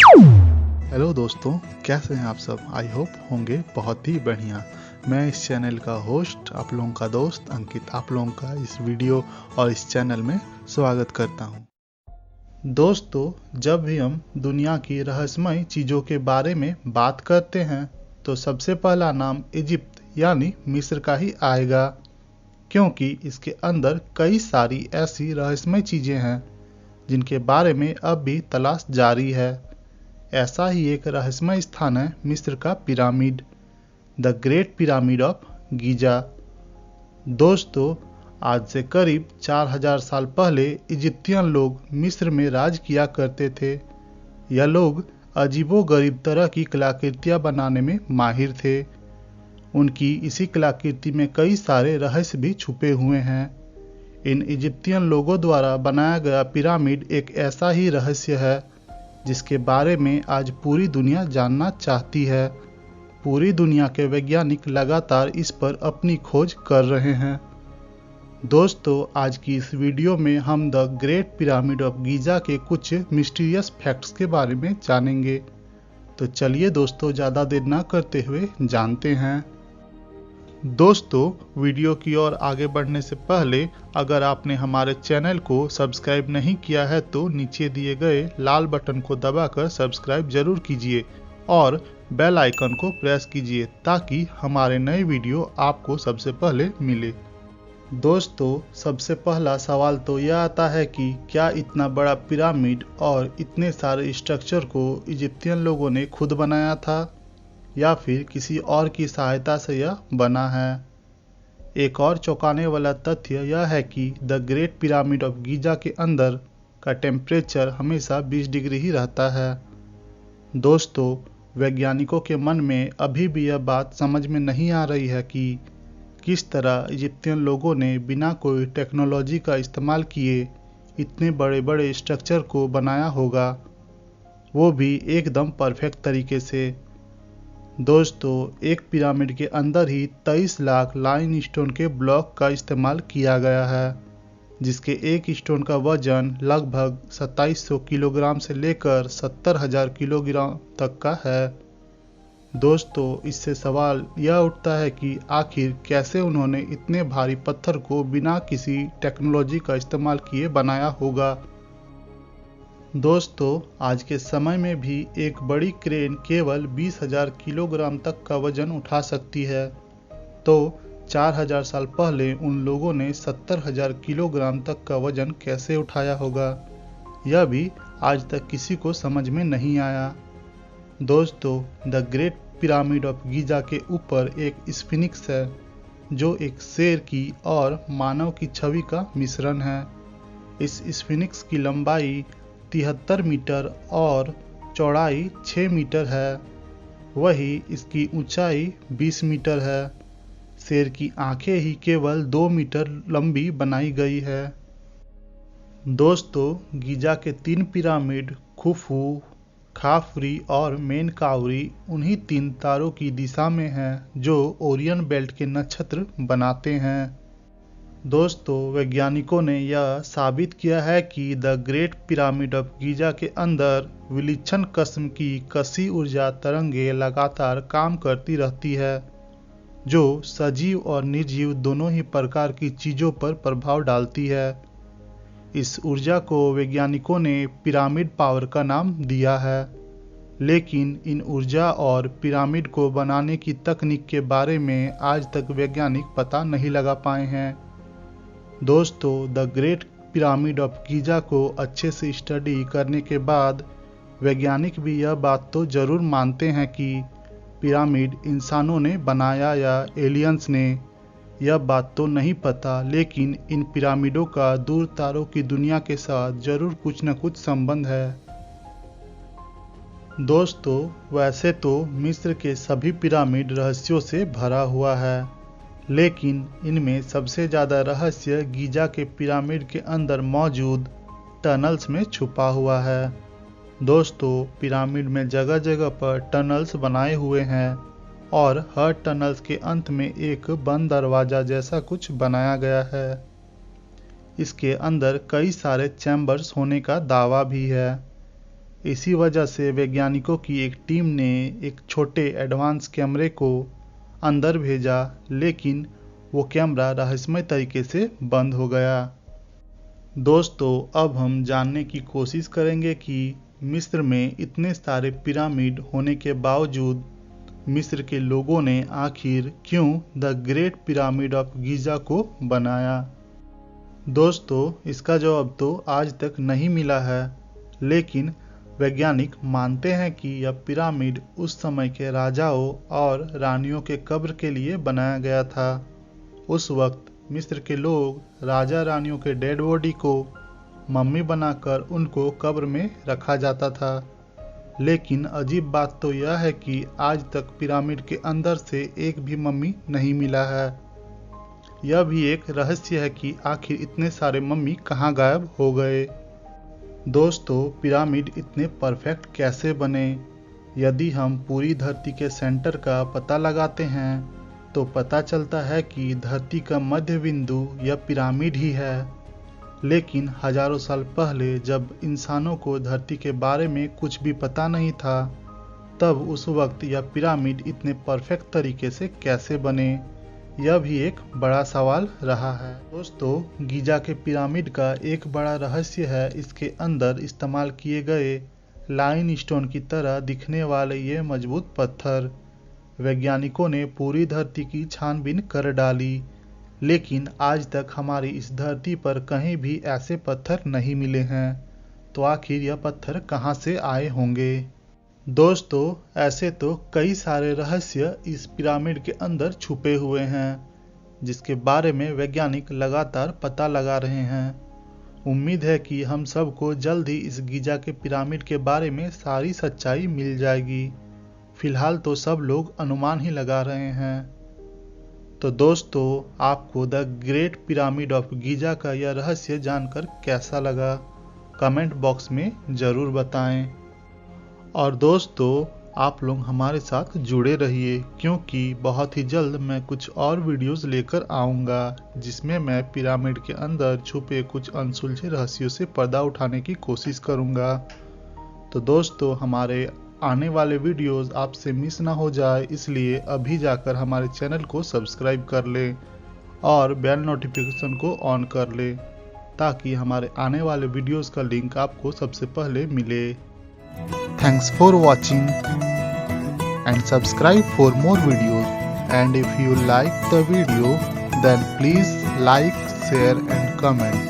Hello दोस्तों, कैसे हैं आप सब। आई होप होंगे बहुत ही बढ़िया। मैं इस चैनल का होस्ट, आप लोगों का दोस्त अंकित, आप लोगों का इस वीडियो और इस चैनल में स्वागत करता हूं। दोस्तों, जब भी हम दुनिया की रहस्यमय चीज़ों के बारे में बात करते हैं तो सबसे पहला नाम इजिप्ट यानी मिस्र का ही आएगा, क्योंकि इसके अंदर कई सारी ऐसी रहस्यमय चीज़ें हैं जिनके बारे में अब भी तलाश जारी है। ऐसा ही एक रहस्यमय स्थान है मिस्र का pyramid, the great pyramid of Giza. दोस्तों, आज से करीब 4000 साल पहले इजिप्तियन लोग मिस्र में राज किया करते थे। यह लोग अजीबोगरीब तरह की कलाकृतियां बनाने में माहिर थे। उनकी इसी कलाकृति में कई सारे रहस्य भी छुपे हुए हैं। इन इजिप्तियन लोगों द्वारा बनाया गया पिरामिड एक ऐसा ही रहस्य है जिसके बारे में आज पूरी दुनिया जानना चाहती है। पूरी दुनिया के वैज्ञानिक लगातार इस पर अपनी खोज कर रहे हैं। दोस्तों, आज की इस वीडियो में हम the great pyramid of Giza के कुछ मिस्टीरियस फैक्ट्स के बारे में जानेंगे। तो चलिए दोस्तों, ज़्यादा देर ना करते हुए जानते हैं। दोस्तों, वीडियो की ओर आगे बढ़ने से पहले अगर आपने हमारे चैनल को सब्सक्राइब नहीं किया है तो नीचे दिए गए लाल बटन को दबाकर सब्सक्राइब जरूर कीजिए और बेल आइकन को प्रेस कीजिए ताकि हमारे नए वीडियो आपको सबसे पहले मिले। दोस्तों, सबसे पहला सवाल तो यह आता है कि क्या इतना बड़ा पिरामिड और इतने सारे स्ट्रक्चर को इजिप्तियन लोगों ने खुद बनाया था या फिर किसी और की सहायता से यह बना है। एक और चौंकाने वाला तथ्य यह है कि the great pyramid of Giza के अंदर का टेम्परेचर हमेशा 20 डिग्री ही रहता है। दोस्तों, वैज्ञानिकों के मन में अभी भी यह बात समझ में नहीं आ रही है कि किस तरह इजिप्तियन लोगों ने बिना कोई टेक्नोलॉजी का इस्तेमाल किए इतने बड़े बड़े स्ट्रक्चर को बनाया होगा, वो भी एकदम परफेक्ट तरीके से। दोस्तों, एक पिरामिड के अंदर ही 23 लाख लाइन स्टोन के ब्लॉक का इस्तेमाल किया गया है, जिसके एक स्टोन का वजन लगभग 2700 किलोग्राम से लेकर 70,000 किलोग्राम तक का है। दोस्तों, इससे सवाल यह उठता है कि आखिर कैसे उन्होंने इतने भारी पत्थर को बिना किसी टेक्नोलॉजी का इस्तेमाल किए बनाया होगा। दोस्तों, आज के समय में भी एक बड़ी क्रेन केवल 20,000 किलोग्राम तक का वजन उठा सकती है, तो 4000 साल पहले उन लोगों ने 70,000 किलोग्राम तक का वजन कैसे उठाया होगा, यह भी आज तक किसी को समझ में नहीं आया। दोस्तों, the great pyramid of Giza के ऊपर एक स्फिनिक्स है जो एक शेर की और मानव की छवि का मिश्रण है। इस स्फिनिक्स की लंबाई 73 मीटर और चौड़ाई 6 मीटर है, वही इसकी ऊंचाई 20 मीटर है। शेर की आंखें ही केवल 2 मीटर लंबी बनाई गई है। दोस्तों, गीजा के 3 पिरामिड खुफू, खाफरी और मेनकाउरी उन्हीं 3 तारों की दिशा में हैं जो ओरियन बेल्ट के नक्षत्र बनाते हैं। दोस्तों, वैज्ञानिकों ने यह साबित किया है कि the great pyramid of Giza के अंदर विलक्षण किस्म की कसी ऊर्जा तरंगें लगातार काम करती रहती है, जो सजीव और निर्जीव दोनों ही प्रकार की चीज़ों पर प्रभाव डालती है। इस ऊर्जा को वैज्ञानिकों ने पिरामिड पावर का नाम दिया है, लेकिन इन ऊर्जा और पिरामिड को बनाने की तकनीक के बारे में आज तक वैज्ञानिक पता नहीं लगा पाए हैं। दोस्तों, the great pyramid of Giza को अच्छे से स्टडी करने के बाद वैज्ञानिक भी यह बात तो ज़रूर मानते हैं कि पिरामिड इंसानों ने बनाया या एलियंस ने, यह बात तो नहीं पता, लेकिन इन पिरामिडों का दूर तारों की दुनिया के साथ ज़रूर कुछ न कुछ संबंध है। दोस्तों, वैसे तो मिस्र के सभी पिरामिड रहस्यों से भरा हुआ है, लेकिन इनमें सबसे ज़्यादा रहस्य गीजा के पिरामिड के अंदर मौजूद टनल्स में छुपा हुआ है। दोस्तों, पिरामिड में जगह जगह पर टनल्स बनाए हुए हैं और हर टनल्स के अंत में एक बंद दरवाज़ा जैसा कुछ बनाया गया है। इसके अंदर कई सारे चैम्बर्स होने का दावा भी है। इसी वजह से वैज्ञानिकों की एक टीम ने एक छोटे एडवांस कैमरे को अंदर भेजा, लेकिन वो कैमरा रहस्यमय तरीके से बंद हो गया। दोस्तों, अब हम जानने की कोशिश करेंगे कि मिस्र में इतने सारे पिरामिड होने के बावजूद मिस्र के लोगों ने आखिर क्यों the great pyramid of Giza को बनाया। दोस्तों, इसका जवाब तो आज तक नहीं मिला है, लेकिन वैज्ञानिक मानते हैं कि यह पिरामिड उस समय के राजाओं और रानियों के कब्र के लिए बनाया गया था। उस वक्त मिस्र के लोग राजा रानियों के डेड बॉडी को मम्मी बनाकर उनको कब्र में रखा जाता था। लेकिन अजीब बात तो यह है कि आज तक पिरामिड के अंदर से एक भी मम्मी नहीं मिला है। यह भी एक रहस्य है कि आखिर इतने सारे मम्मी कहाँ गायब हो गए। दोस्तों, पिरामिड इतने परफेक्ट कैसे बने? यदि हम पूरी धरती के सेंटर का पता लगाते हैं तो पता चलता है कि धरती का मध्य बिंदु यह पिरामिड ही है। लेकिन हजारों साल पहले जब इंसानों को धरती के बारे में कुछ भी पता नहीं था, तब उस वक्त यह पिरामिड इतने परफेक्ट तरीके से कैसे बने, यह भी एक बड़ा सवाल रहा है। दोस्तों, गीजा के पिरामिड का एक बड़ा रहस्य है इसके अंदर इस्तेमाल किए गए लाइन स्टोन की तरह दिखने वाले ये मजबूत पत्थर। वैज्ञानिकों ने पूरी धरती की छानबीन कर डाली, लेकिन आज तक हमारी इस धरती पर कहीं भी ऐसे पत्थर नहीं मिले हैं। तो आखिर यह पत्थर कहाँ से आए होंगे? दोस्तों, ऐसे तो कई सारे रहस्य इस पिरामिड के अंदर छुपे हुए हैं, जिसके बारे में वैज्ञानिक लगातार पता लगा रहे हैं। उम्मीद है कि हम सबको जल्द ही इस गीजा के पिरामिड के बारे में सारी सच्चाई मिल जाएगी। फिलहाल तो सब लोग अनुमान ही लगा रहे हैं। तो दोस्तों, आपको the great pyramid of Giza का यह रहस्य जानकर कैसा लगा? कमेंट बॉक्स में ज़रूर बताएं। और दोस्तों, आप लोग हमारे साथ जुड़े रहिए, क्योंकि बहुत ही जल्द मैं कुछ और वीडियोस लेकर आऊँगा, जिसमें मैं पिरामिड के अंदर छुपे कुछ अनसुलझे रहस्यों से पर्दा उठाने की कोशिश करूँगा। तो दोस्तों, हमारे आने वाले वीडियोस आपसे मिस ना हो जाए, इसलिए अभी जाकर हमारे चैनल को सब्सक्राइब कर लें और बेल नोटिफिकेशन को ऑन कर लें, ताकि हमारे आने वाले वीडियोस का लिंक आपको सबसे पहले मिले। Thanks for watching and subscribe for more videos, and if you like the video then please like, share and comment.